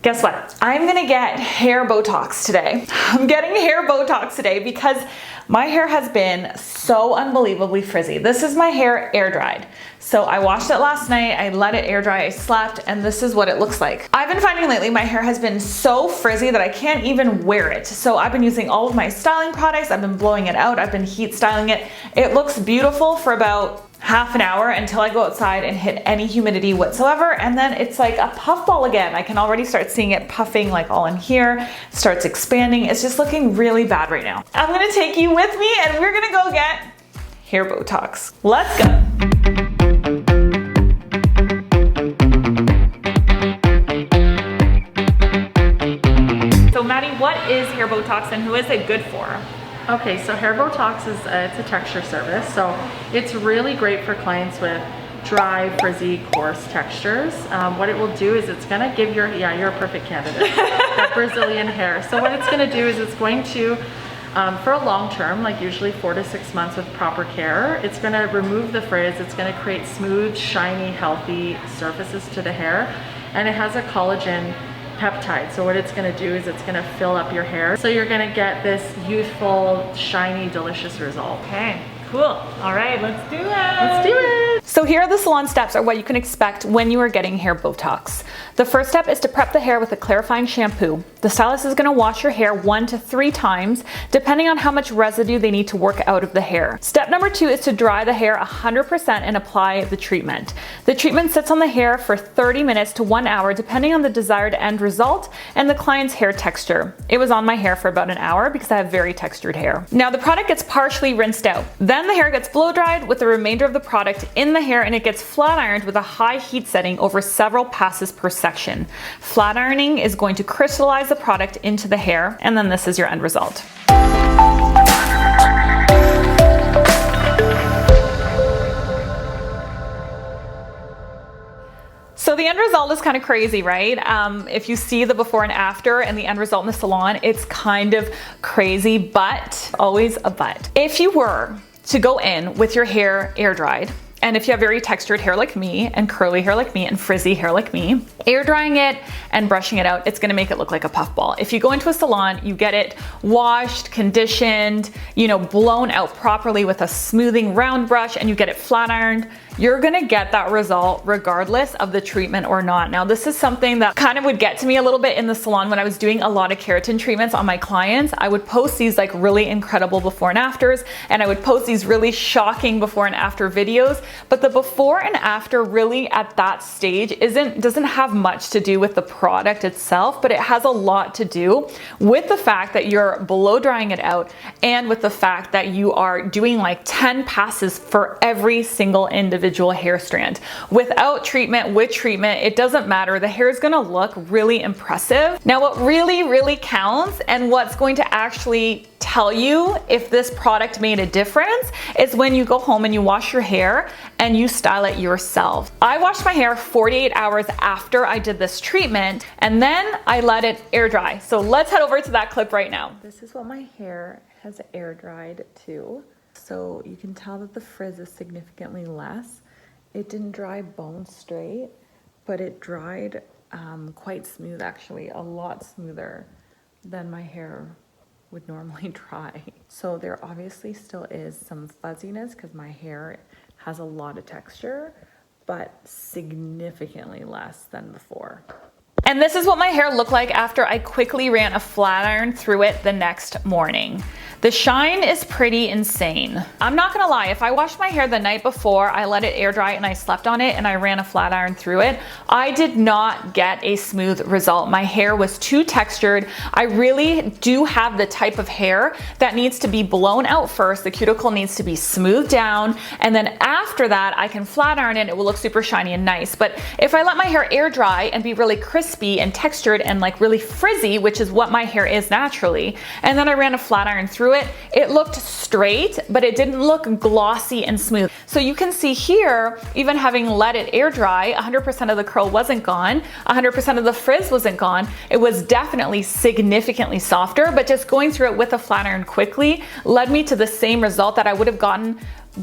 Guess what? I'm gonna get hair Botox today. I'm getting hair Botox today because my hair has been so unbelievably frizzy. This is my hair air dried. So I washed it last night, I let it air dry, I slept, and this is what it looks like. I've been finding lately my hair has been so frizzy that I can't even wear it. So I've been using all of my styling products, I've been blowing it out, I've been heat styling it. It looks beautiful for about half an hour until I go outside and hit any humidity whatsoever, and then it's like a puffball again. I can already start seeing it puffing like all in here, starts expanding. It's just looking really bad right now. I'm gonna take you with me and we're gonna go get hair Botox. Let's go. So Maddie, what is hair Botox and who is it good for? Okay, so hair Botox is it's a texture service, so it's really great for clients with dry, frizzy, coarse textures. What it will do is it's gonna give you're a perfect candidate, that Brazilian hair. So what it's gonna do is it's going to, for a long term, like usually 4 to 6 months with proper care, it's gonna remove the frizz, it's gonna create smooth, shiny, healthy surfaces to the hair, and it has a collagen peptide. So what it's going to do is it's going to fill up your hair. So you're going to get this youthful, shiny, delicious result. Okay, cool. All right, let's do it. Let's do it. So here are the salon steps or what you can expect when you are getting hair Botox. The first step is to prep the hair with a clarifying shampoo. The stylist is going to wash your hair 1 to 3 times, depending on how much residue they need to work out of the hair. Step number 2 is to dry the hair 100% and apply the treatment. The treatment sits on the hair for 30 minutes to 1 hour, depending on the desired end result and the client's hair texture. It was on my hair for about an hour because I have very textured hair. Now the product gets partially rinsed out. Then the hair gets blow dried with the remainder of the product in the hair, and it gets flat ironed with a high heat setting over several passes per section. Flat ironing is going to crystallize the product into the hair, and then this is your end result. So the end result is kind of crazy, right? If you see the before and after and the end result in the salon, it's kind of crazy, but always a but. If you were to go in with your hair air dried, and if you have very textured hair like me and curly hair like me and frizzy hair like me, air drying it and brushing it out, it's gonna make it look like a puffball. If you go into a salon, you get it washed, conditioned, blown out properly with a smoothing round brush, and you get it flat ironed, you're gonna get that result regardless of the treatment or not. Now, this is something that kind of would get to me a little bit in the salon when I was doing a lot of keratin treatments on my clients. I would post these like really incredible before and afters, and I would post these really shocking before and after videos. But the before and after really at that stage doesn't have much to do with the product itself, but it has a lot to do with the fact that you're blow drying it out and with the fact that you are doing like 10 passes for every single individual hair strand. Without treatment, with treatment, it doesn't matter. The hair is gonna look really impressive. Now, what really counts and what's going to actually tell you if this product made a difference is when you go home and you wash your hair and you style it yourself. I washed my hair 48 hours after I did this treatment, and then I let it air dry. So let's head over to that clip right now. This is what my hair has air dried to. So you can tell that the frizz is significantly less. It didn't dry bone straight, but it dried quite smooth, actually, a lot smoother than my hair would normally dry. So there obviously still is some fuzziness because my hair has a lot of texture, but significantly less than before. And this is what my hair looked like after I quickly ran a flat iron through it the next morning. The shine is pretty insane. I'm not gonna lie, if I washed my hair the night before, I let it air dry and I slept on it and I ran a flat iron through it, I did not get a smooth result. My hair was too textured. I really do have the type of hair that needs to be blown out first. The cuticle needs to be smoothed down, and then after that, I can flat iron it. It will look super shiny and nice. But if I let my hair air dry and be really crispy and textured and like really frizzy, which is what my hair is naturally, and then I ran a flat iron through it, it looked straight, but it didn't look glossy and smooth. So you can see here, even having let it air dry, 100% of the curl wasn't gone, 100% of the frizz wasn't gone. It was definitely significantly softer, but just going through it with a flat iron quickly led me to the same result that I would have gotten,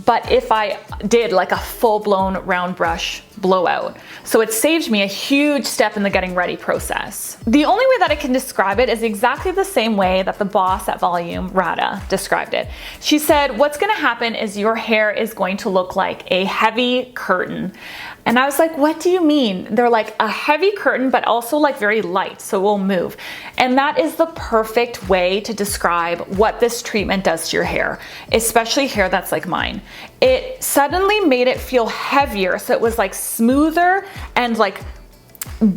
but if I did like a full-blown round brush blowout. So it saved me a huge step in the getting ready process. The only way that I can describe it is exactly the same way that the boss at Volum, Rada, described it. She said, what's gonna happen is your hair is going to look like a heavy curtain. And I was like, what do you mean? They're like a heavy curtain, but also like very light, so it will move. And that is the perfect way to describe what this treatment does to your hair, especially hair that's like mine. It suddenly made it feel heavier, so it was like smoother and like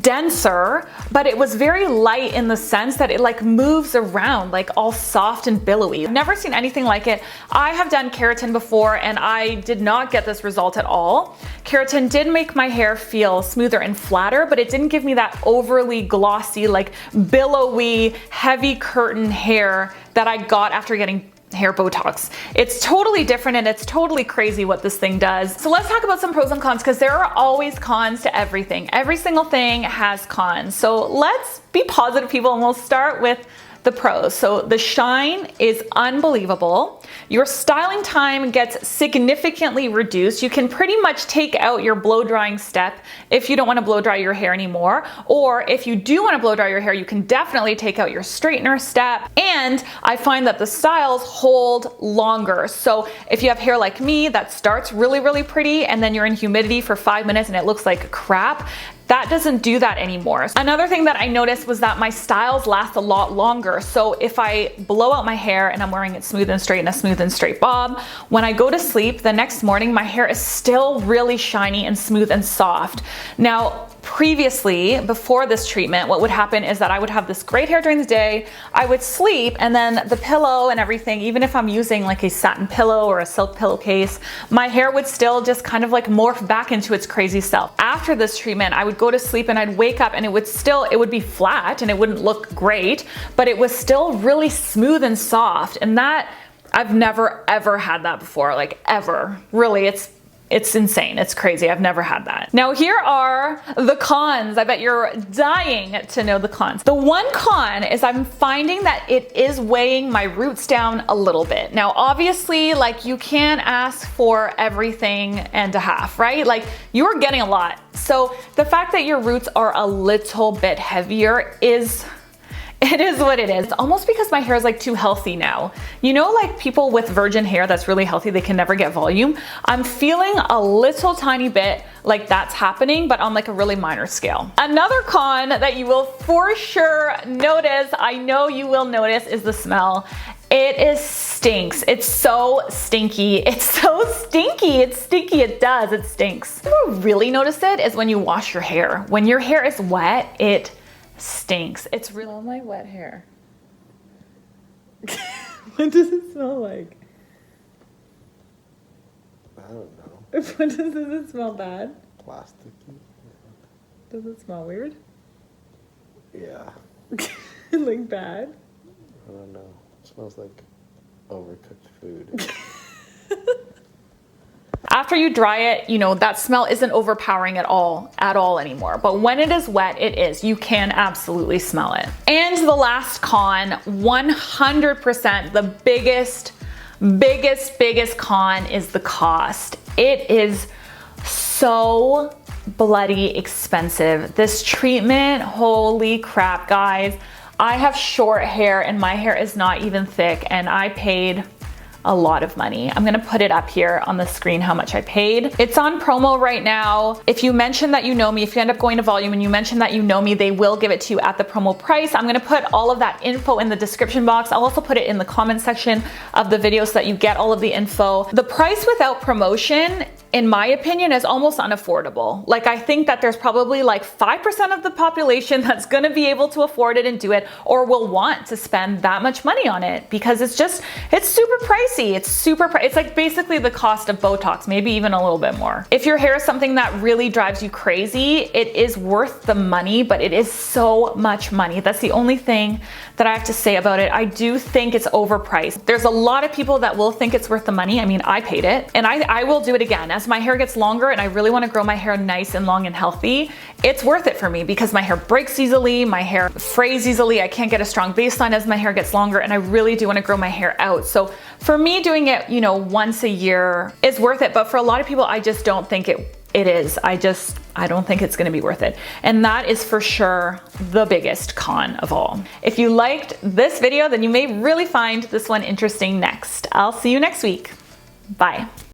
denser, but it was very light in the sense that it like moves around like all soft and billowy. I've never seen anything like it. I have done keratin before and I did not get this result at all. Keratin did make my hair feel smoother and flatter, but it didn't give me that overly glossy, like billowy, heavy curtain hair that I got after getting hair Botox. It's totally different and it's totally crazy what this thing does. So let's talk about some pros and cons, because there are always cons to everything. Every single thing has cons. So let's be positive, people, and we'll start with the pros. So the shine is unbelievable. Your styling time gets significantly reduced. You can pretty much take out your blow drying step if you don't want to blow dry your hair anymore. Or if you do want to blow dry your hair, you can definitely take out your straightener step. And I find that the styles hold longer. So if you have hair like me that starts really, really pretty and then you're in humidity for 5 minutes and it looks like crap, that doesn't do that anymore. Another thing that I noticed was that my styles last a lot longer. So if I blow out my hair and I'm wearing it smooth and straight in a smooth and straight bob, when I go to sleep the next morning, my hair is still really shiny and smooth and soft. Now, previously, before this treatment, what would happen is that I would have this great hair during the day, I would sleep, and then the pillow and everything, even if I'm using like a satin pillow or a silk pillowcase, my hair would still just kind of like morph back into its crazy self. After this treatment, I would go to sleep and I'd wake up and it would be flat and it wouldn't look great, but it was still really smooth and soft. And that, I've never ever had that before, like ever. Really, it's insane. It's crazy. I've never had that. Now here are the cons. I bet you're dying to know the cons. The one con is I'm finding that it is weighing my roots down a little bit. Now obviously, like, you can't ask for everything and a half, right? Like, you're getting a lot. So the fact that your roots are a little bit heavier is what it is. It's almost because my hair is like too healthy now. You know, like people with virgin hair that's really healthy, they can never get volume. I'm feeling a little tiny bit like that's happening, but on like a really minor scale. Another con that you will for sure notice, I know you will notice, is the smell. It stinks. It's so stinky. It's so stinky. It's stinky. It does. It stinks. What you really notice it is when you wash your hair. When your hair is wet, it stinks. It's really all my wet hair. What does it smell like? I don't know. Does it smell bad? Plasticky. Does it smell weird? Yeah. Like bad? I don't know. It smells like overcooked food. After you dry it, you know, that smell isn't overpowering at all anymore. But when it is wet, it is. You can absolutely smell it. And the last con, 100%, the biggest con is the cost. It is so bloody expensive. This treatment, holy crap, guys. I have short hair and my hair is not even thick, and I paid a lot of money. I'm gonna put it up here on the screen how much I paid. It's on promo right now. If you mention that you know me, if you end up going to Volum and you mention that you know me, they will give it to you at the promo price. I'm gonna put all of that info in the description box. I'll also put it in the comment section of the video so that you get all of the info. The price without promotion, in my opinion, is almost unaffordable. Like, I think that there's probably like 5% of the population that's gonna be able to afford it and do it, or will want to spend that much money on it, because it's super pricey. It's like basically the cost of Botox, maybe even a little bit more. If your hair is something that really drives you crazy, it is worth the money, but it is so much money. That's the only thing that I have to say about it. I do think it's overpriced. There's a lot of people that will think it's worth the money. I mean, I paid it, and I will do it again. as my hair gets longer and I really want to grow my hair nice and long and healthy, it's worth it for me because my hair breaks easily, my hair frays easily, I can't get a strong baseline as my hair gets longer, and I really do want to grow my hair out. So for me, doing it, you know, once a year is worth it, but for a lot of people, I just don't think it is. I don't think it's gonna be worth it. And that is for sure the biggest con of all. If you liked this video, then you may really find this one interesting next. I'll see you next week. Bye.